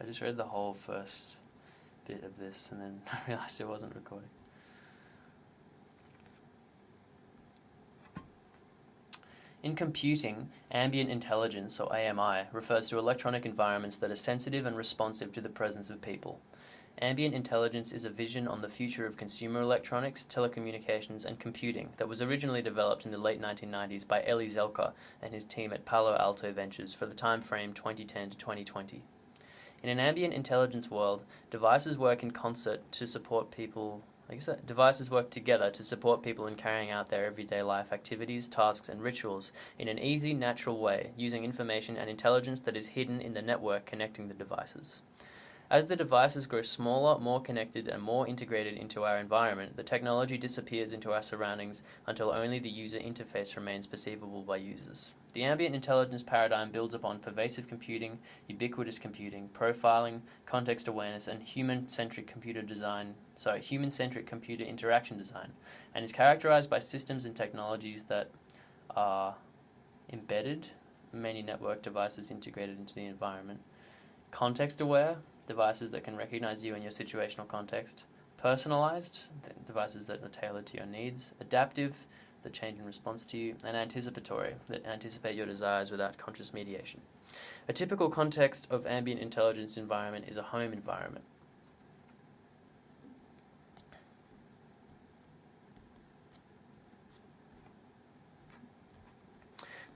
just read the whole first bit of this and then I realised it wasn't recording. In computing, ambient intelligence, or AMI, refers to electronic environments that are sensitive and responsive to the presence of people. Ambient intelligence is a vision on the future of consumer electronics, telecommunications, and computing that was originally developed in the late 1990s by Eli Zelka and his team at Palo Alto Ventures for the time frame 2010 to 2020. In an ambient intelligence world, devices work in concert to support people. Devices work together to support people in carrying out their everyday life activities, tasks, and rituals in an easy, natural way, using information and intelligence that is hidden in the network connecting the devices. As the devices grow smaller, more connected, and more integrated into our environment, the technology disappears into our surroundings until only the user interface remains perceivable by users. The ambient intelligence paradigm builds upon pervasive computing, ubiquitous computing, profiling, context awareness, and human-centric computer interaction design, and is characterized by systems and technologies that are embedded, many network devices integrated into the environment, context-aware, devices that can recognize you and your situational context, personalized, devices that are tailored to your needs, adaptive, that change in response to you, and anticipatory, that anticipate your desires without conscious mediation. A typical context of ambient intelligence environment is a home environment.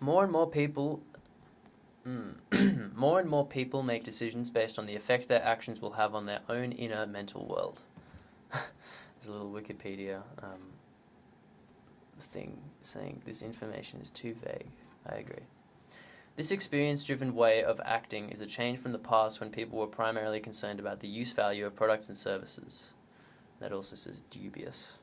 More and more people make decisions based on the effect their actions will have on their own inner mental world. There's a little Wikipedia thing saying this information is too vague. I agree. This experience-driven way of acting is a change from the past when people were primarily concerned about the use value of products and services. That also says dubious.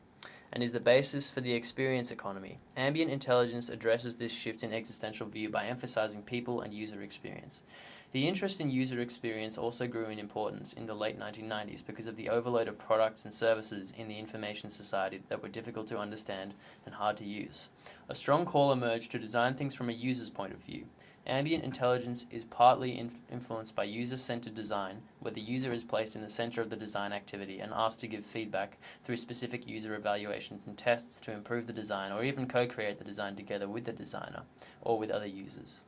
And is the basis for the experience economy. Ambient intelligence addresses this shift in existential view by emphasizing people and user experience. The interest in user experience also grew in importance in the late 1990s because of the overload of products and services in the information society that were difficult to understand and hard to use. A strong call emerged to design things from a user's point of view. Ambient intelligence is partly influenced by user-centered design, where the user is placed in the center of the design activity and asked to give feedback through specific user evaluations and tests to improve the design or even co-create the design together with the designer or with other users.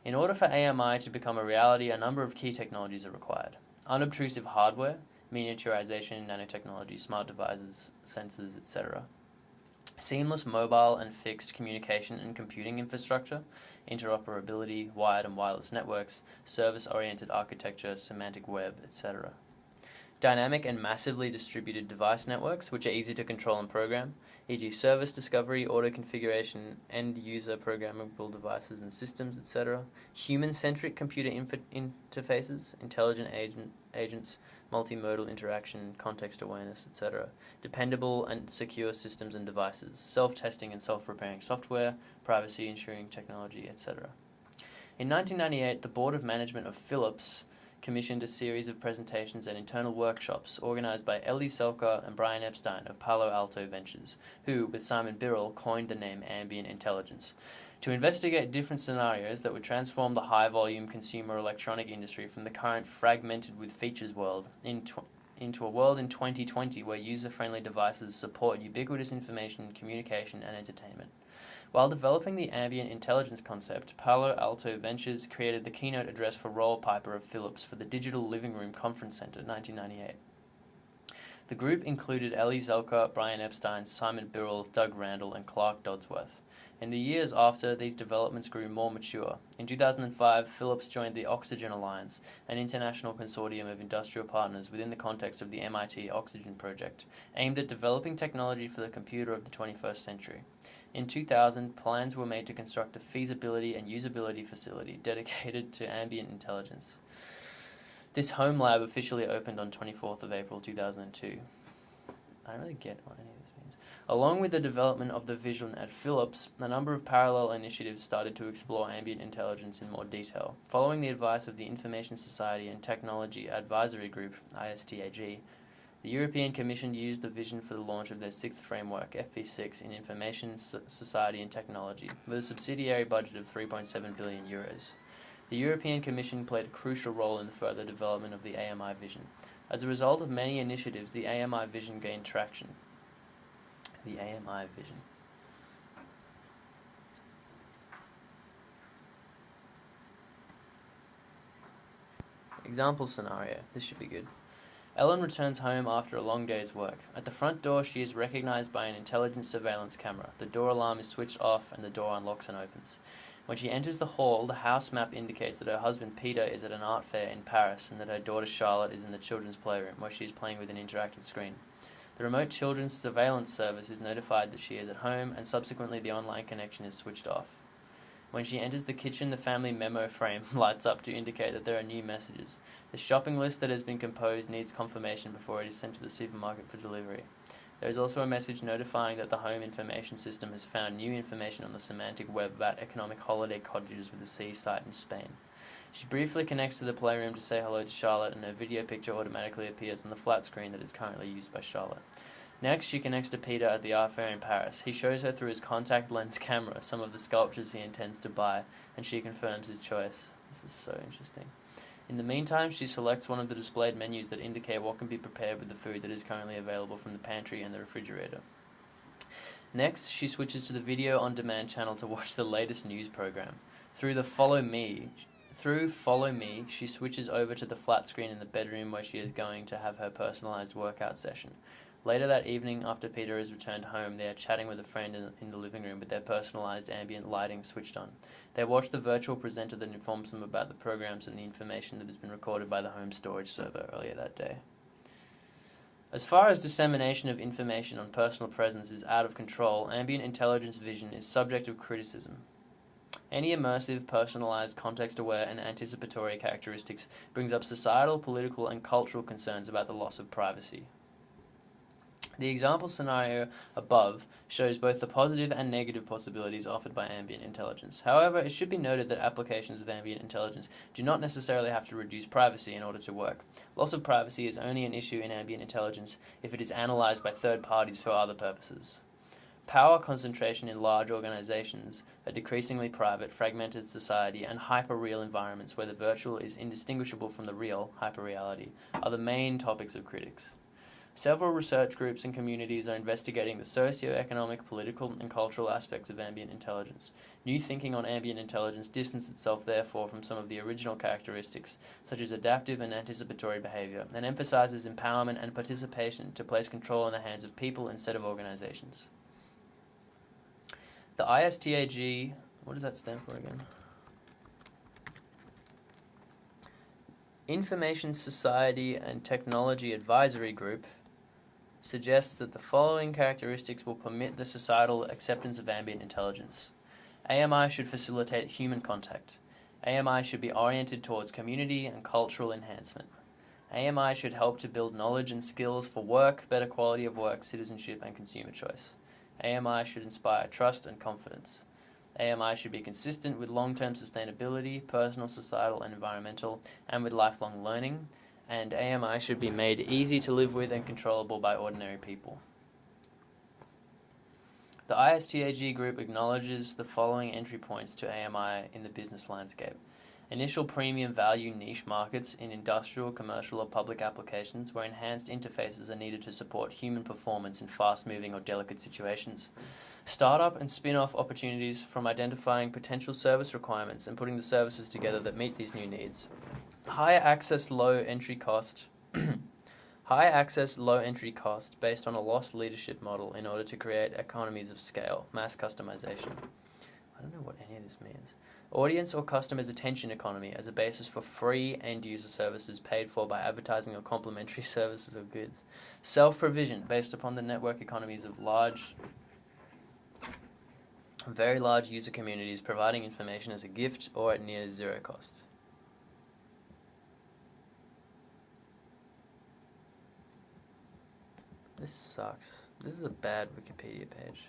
In order for AMI to become a reality, a number of key technologies are required. Unobtrusive hardware, miniaturization, nanotechnology, smart devices, sensors, etc. Seamless mobile and fixed communication and computing infrastructure, interoperability, wired and wireless networks, service-oriented architecture, semantic web, etc. Dynamic and massively distributed device networks, which are easy to control and program, e.g. service discovery, auto-configuration, end-user programmable devices and systems, etc. Human-centric computer interfaces, intelligent agents, multimodal interaction, context awareness, etc. Dependable and secure systems and devices, self-testing and self-repairing software, privacy ensuring technology, etc. In 1998, the Board of Management of Philips commissioned a series of presentations and internal workshops organized by Eli Zelka and Brian Epstein of Palo Alto Ventures, who, with Simon Birrell, coined the name ambient intelligence, to investigate different scenarios that would transform the high-volume consumer electronic industry from the current fragmented with features world into a world in 2020 where user-friendly devices support ubiquitous information, communication, and entertainment. While developing the ambient intelligence concept, Palo Alto Ventures created the keynote address for Roll Piper of Philips for the Digital Living Room Conference Center, 1998. The group included Eli Zelka, Brian Epstein, Simon Birrell, Doug Randall, and Clark Dodsworth. In the years after, these developments grew more mature. In 2005, Philips joined the Oxygen Alliance, an international consortium of industrial partners within the context of the MIT Oxygen Project, aimed at developing technology for the computer of the 21st century. In 2000, plans were made to construct a feasibility and usability facility dedicated to ambient intelligence. This home lab officially opened on 24th of April 2002. I don't really get what any of this means. Along with the development of the vision at Philips, a number of parallel initiatives started to explore ambient intelligence in more detail. Following the advice of the Information Society and Technology Advisory Group, ISTAG, the European Commission used the vision for the launch of their sixth framework, FP6, in Information Society and Technology, with a subsidiary budget of 3.7 billion euros. The European Commission played a crucial role in the further development of the AMI vision. As a result of many initiatives, the AMI vision gained traction. The AMI vision. Example scenario. This should be good. Ellen returns home after a long day's work. At the front door, she is recognized by an intelligent surveillance camera. The door alarm is switched off and the door unlocks and opens. When she enters the hall, the house map indicates that her husband Peter is at an art fair in Paris and that her daughter Charlotte is in the children's playroom where she is playing with an interactive screen. The remote children's surveillance service is notified that she is at home, and subsequently the online connection is switched off. When she enters the kitchen, the family memo frame lights up to indicate that there are new messages. The shopping list that has been composed needs confirmation before it is sent to the supermarket for delivery. There is also a message notifying that the home information system has found new information on the semantic web about economic holiday cottages with a seaside in Spain. She briefly connects to the playroom to say hello to Charlotte, and her video picture automatically appears on the flat screen that is currently used by Charlotte. Next, she connects to Peter at the art fair in Paris. He shows her through his contact lens camera some of the sculptures he intends to buy, and she confirms his choice. This is so interesting. In the meantime, she selects one of the displayed menus that indicate what can be prepared with the food that is currently available from the pantry and the refrigerator. Next, she switches to the video on demand channel to watch the latest news program. Through Follow Me, she switches over to the flat screen in the bedroom where she is going to have her personalized workout session. Later that evening, after Peter has returned home, they are chatting with a friend in the living room with their personalized ambient lighting switched on. They watch the virtual presenter that informs them about the programs and the information that has been recorded by the home storage server earlier that day. As far as dissemination of information on personal presence is out of control, ambient intelligence vision is subject of criticism. Any immersive, personalized, context-aware, and anticipatory characteristics brings up societal, political, and cultural concerns about the loss of privacy. The example scenario above shows both the positive and negative possibilities offered by ambient intelligence. However, it should be noted that applications of ambient intelligence do not necessarily have to reduce privacy in order to work. Loss of privacy is only an issue in ambient intelligence if it is analyzed by third parties for other purposes. Power concentration in large organizations, a decreasingly private, fragmented society, and hyper-real environments where the virtual is indistinguishable from the real, hyper-reality, are the main topics of critics. Several research groups and communities are investigating the socio-economic, political, and cultural aspects of ambient intelligence. New thinking on ambient intelligence distances itself, therefore, from some of the original characteristics, such as adaptive and anticipatory behavior, and emphasizes empowerment and participation to place control in the hands of people instead of organizations. The ISTAG, what does that stand for again? Information Society and Technology Advisory Group suggests that the following characteristics will permit the societal acceptance of ambient intelligence. AMI should facilitate human contact. AMI should be oriented towards community and cultural enhancement. AMI should help to build knowledge and skills for work, better quality of work, citizenship, and consumer choice. AMI should inspire trust and confidence. AMI should be consistent with long-term sustainability, personal, societal, and environmental, and with lifelong learning. And AMI should be made easy to live with and controllable by ordinary people. The ISTAG group acknowledges the following entry points to AMI in the business landscape. Initial premium value niche markets in industrial, commercial, or public applications where enhanced interfaces are needed to support human performance in fast-moving or delicate situations. Startup and spin-off opportunities from identifying potential service requirements and putting the services together that meet these new needs. High access, low entry cost based on a lost leadership model in order to create economies of scale, mass customization. I don't know what any of this means. Audience or customer's attention economy as a basis for free end-user services paid for by advertising or complementary services or goods. Self-provision based upon the network economies of very large user communities providing information as a gift or at near zero cost. This sucks. This is a bad Wikipedia page.